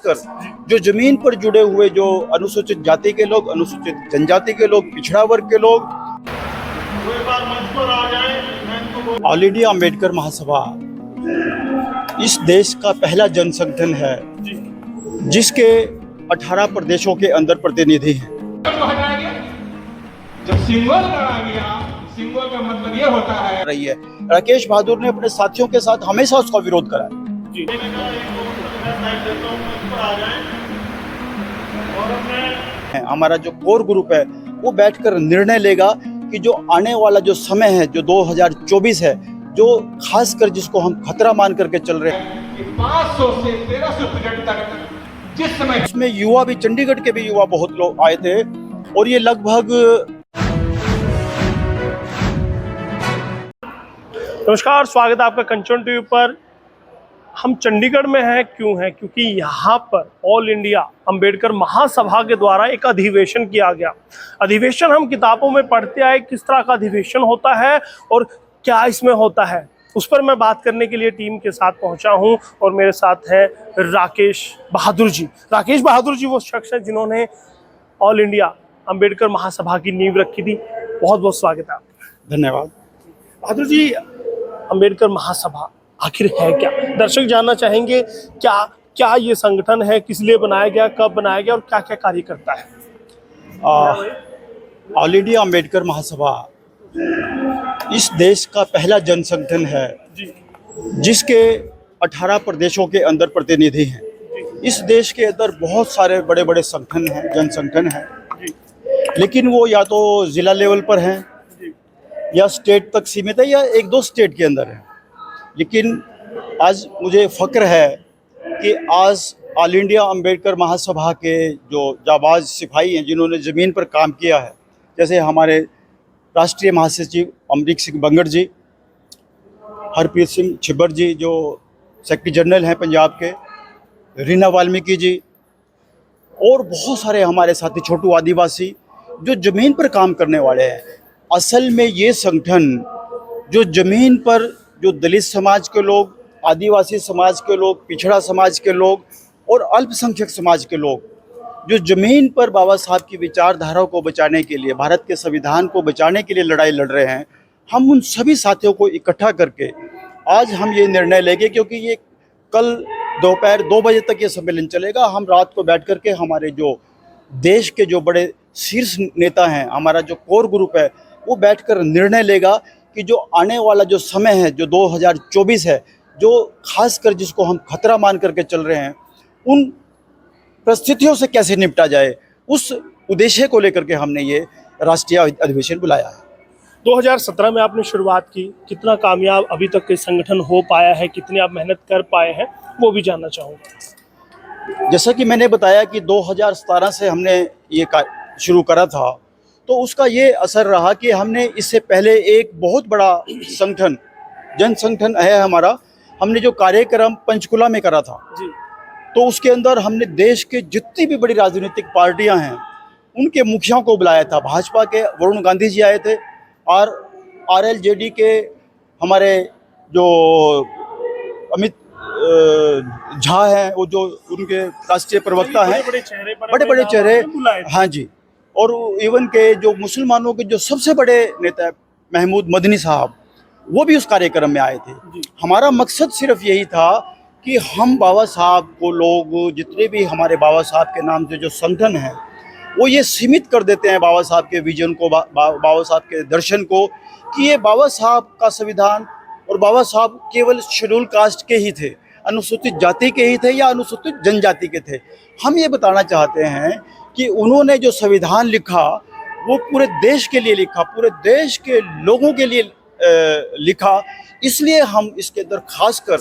खासकर जो जमीन पर जुड़े हुए जो अनुसूचित जाति के लोग, अनुसूचित जनजाति के लोग, पिछड़ा वर्ग के लोग, ऑल इंडिया अम्बेडकर महासभा इस देश का पहला जनसंगठन है जिसके 18 प्रदेशों के अंदर प्रतिनिधि हैं। जब सिंबल लगाया गया, सिंबल का मतलब ये होता है रही है राकेश बहादुर ने अपने साथियों के साथ हमेशा उसका विरोध करा है। हमारा जो कोर ग्रुप है वो बैठकर निर्णय लेगा कि जो आने वाला जो समय है, जो 2024 है, जो खासकर जिसको हम खतरा मान करके चल रहे हैं कि 500 से 1300 तक जिस समय इसमें युवा भी, चंडीगढ़ के भी युवा बहुत लोग आए थे और ये लगभग। नमस्कार, स्वागत है आपका कंचन टीवी पर। हम चंडीगढ़ में हैं, क्यों हैं? क्योंकि यहाँ पर ऑल इंडिया अंबेडकर महासभा के द्वारा एक अधिवेशन किया गया। अधिवेशन हम किताबों में पढ़ते आए, किस तरह का अधिवेशन होता है और क्या इसमें होता है, उस पर मैं बात करने के लिए टीम के साथ पहुंचा हूं और मेरे साथ है राकेश बहादुर जी। राकेश बहादुर जी वो शख्स है जिन्होंने ऑल इंडिया अंबेडकर महासभा की नींव रखी थी। बहुत बहुत स्वागत है आपका। धन्यवाद। बहादुर जी, अंबेडकर महासभा आखिर है क्या? दर्शक जानना चाहेंगे क्या क्या ये संगठन है, किस लिए बनाया गया, कब बनाया गया और क्या क्या कार्य करता है? ऑल इंडिया अम्बेडकर महासभा इस देश का पहला जनसंगठन है जिसके 18 प्रदेशों के अंदर प्रतिनिधि हैं। इस देश के अंदर बहुत सारे बड़े बड़े संगठन हैं, जनसंगठन हैं, लेकिन वो या तो ज़िला लेवल पर हैं या स्टेट तक सीमित है या एक दो स्टेट के अंदर है। लेकिन आज मुझे फ़ख्र है कि आज ऑल इंडिया अम्बेडकर महासभा के जो जाबाज सिपाही हैं, जिन्होंने ज़मीन पर काम किया है, जैसे हमारे राष्ट्रीय महासचिव अमरीक सिंह बंगड़ जी, हरप्रीत सिंह छिब्बर जी जो सेक्रेटरी जनरल हैं पंजाब के, रीना वाल्मीकि जी और बहुत सारे हमारे साथी छोटू आदिवासी जो ज़मीन पर काम करने वाले हैं। असल में ये संगठन जो ज़मीन पर जो दलित समाज के लोग, आदिवासी समाज के लोग, पिछड़ा समाज के लोग और अल्पसंख्यक समाज के लोग जो ज़मीन पर बाबा साहब की विचारधारा को बचाने के लिए, भारत के संविधान को बचाने के लिए लड़ाई लड़ रहे हैं, हम उन सभी साथियों को इकट्ठा करके आज हम ये निर्णय लेंगे, क्योंकि ये कल दोपहर 2 बजे तक ये सम्मेलन चलेगा। हम रात को बैठ करके हमारे जो देश के जो बड़े शीर्ष नेता हैं, हमारा जो कोर ग्रुप है, वो बैठकर निर्णय लेगा कि जो आने वाला जो समय है, जो 2024 है, जो खासकर जिसको हम खतरा मान करके चल रहे हैं, उन परिस्थितियों से कैसे निपटा जाए, उस उद्देश्य को लेकर के हमने ये राष्ट्रीय अधिवेशन बुलाया है। 2017 में आपने शुरुआत की, कितना कामयाब अभी तक के संगठन हो पाया है, कितनी आप मेहनत कर पाए हैं, वो भी जानना चाहूँगा। जैसा कि मैंने बताया कि 2017 से हमने ये शुरू करा था, तो उसका ये असर रहा कि हमने इससे पहले एक बहुत बड़ा संगठन, जन संगठन है हमारा, हमने जो कार्यक्रम पंचकुला में करा था जी, तो उसके अंदर हमने देश के जितनी भी बड़ी राजनीतिक पार्टियां हैं उनके मुखियाओं को बुलाया था। भाजपा के वरुण गांधी जी आए थे और RLJD के हमारे जो अमित झा हैं, वो जो उनके राष्ट्रीय प्रवक्ता हैं, बड़े बड़े चेहरे, हाँ जी, और इवन के जो मुसलमानों के जो सबसे बड़े नेता है महमूद मदनी साहब, वो भी उस कार्यक्रम में आए थे। हमारा मकसद सिर्फ यही था कि हम बाबा साहब को, लोग जितने भी हमारे बाबा साहब के नाम से जो संगठन हैं, वो ये सीमित कर देते हैं बाबा साहब के विजन को, बाबा साहब के दर्शन को, कि ये बाबा साहब का संविधान और बाबा साहब केवल शेड्यूल कास्ट के ही थे, अनुसूचित जाति के ही थे या अनुसूचित जनजाति के थे। हम ये बताना चाहते हैं कि उन्होंने जो संविधान लिखा वो पूरे देश के लिए लिखा, पूरे देश के लोगों के लिए लिखा। इसलिए हम इसके अंदर खासकर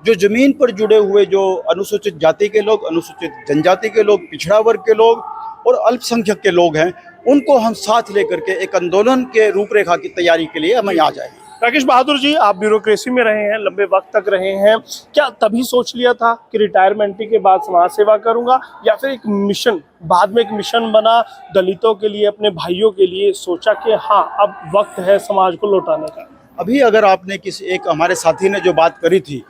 जो ज़मीन पर जुड़े हुए जो अनुसूचित जाति के लोग, अनुसूचित जनजाति के लोग, पिछड़ा वर्ग के लोग और अल्पसंख्यक के लोग हैं, उनको हम साथ लेकर के एक आंदोलन के रूपरेखा की तैयारी के लिए हम यहाँ जाएंगे। राकेश बहादुर जी, आप ब्यूरोक्रेसी में रहे हैं, लंबे वक्त तक रहे हैं, क्या तभी सोच लिया था कि रिटायरमेंट के बाद समाज सेवा करूंगा, या फिर एक मिशन, बाद में एक मिशन बना दलितों के लिए, अपने भाइयों के लिए, सोचा कि हाँ अब वक्त है समाज को लौटाने का? अभी अगर आपने किसी एक हमारे साथी ने जो बात करी थी,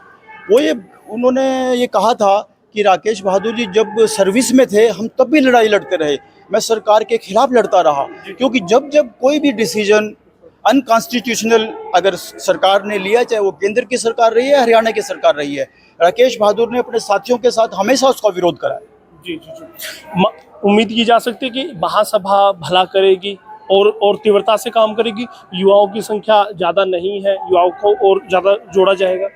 वो ये उन्होंने ये कहा था कि राकेश बहादुर जी जब सर्विस में थे हम तब भी लड़ाई लड़ते रहे। मैं सरकार के खिलाफ लड़ता रहा, क्योंकि जब जब कोई भी डिसीजन अनकॉन्स्टिट्यूशनल अगर सरकार ने लिया, चाहे वो केंद्र की सरकार रही है, हरियाणा की सरकार रही है, राकेश बहादुर ने अपने साथियों के साथ हमेशा उसका विरोध करा। जी जी जी। उम्मीद की जा सकती है कि महासभा भला करेगी और तीव्रता से काम करेगी। युवाओं की संख्या ज़्यादा नहीं है, युवाओं को और ज़्यादा जोड़ा जाएगा।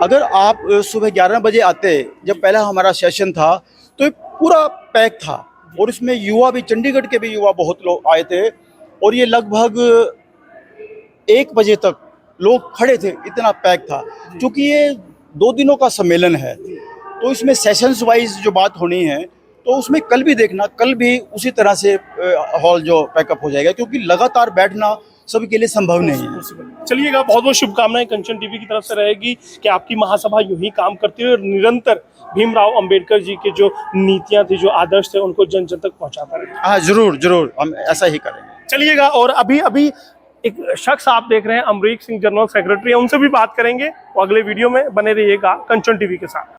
अगर आप सुबह 11 बजे आते, जब पहला हमारा सेशन था, तो ये पूरा पैक था और इसमें युवा भी, चंडीगढ़ के भी युवा बहुत लोग आए थे और ये लगभग 1 बजे तक लोग खड़े थे, इतना पैक था। क्योंकि ये 2 दिनों का सम्मेलन है तो इसमें सेशंस वाइज जो बात होनी है, तो उसमें कल भी देखना, कल भी उसी तरह से हॉल जो पैकअप हो जाएगा, क्योंकि लगातार बैठना सभी के लिए संभव नहीं है। चलिएगा, बहुत बहुत शुभकामनाएं कंचन टीवी की तरफ से रहेगी कि आपकी महासभा यूं ही काम करती है और निरंतर भीमराव अंबेडकर जी के जो नीतियां थी, जो आदर्श थे, उनको जन जन तक पहुंचाता रहे। हाँ, जरूर जरूर, हम ऐसा ही करेंगे। चलिएगा, और अभी अभी एक शख्स आप देख रहे हैं, अमरीक सिंह जनरल सेक्रेटरी है, उनसे भी बात करेंगे। वो अगले वीडियो में बने रहिएगा कंचन टीवी के साथ।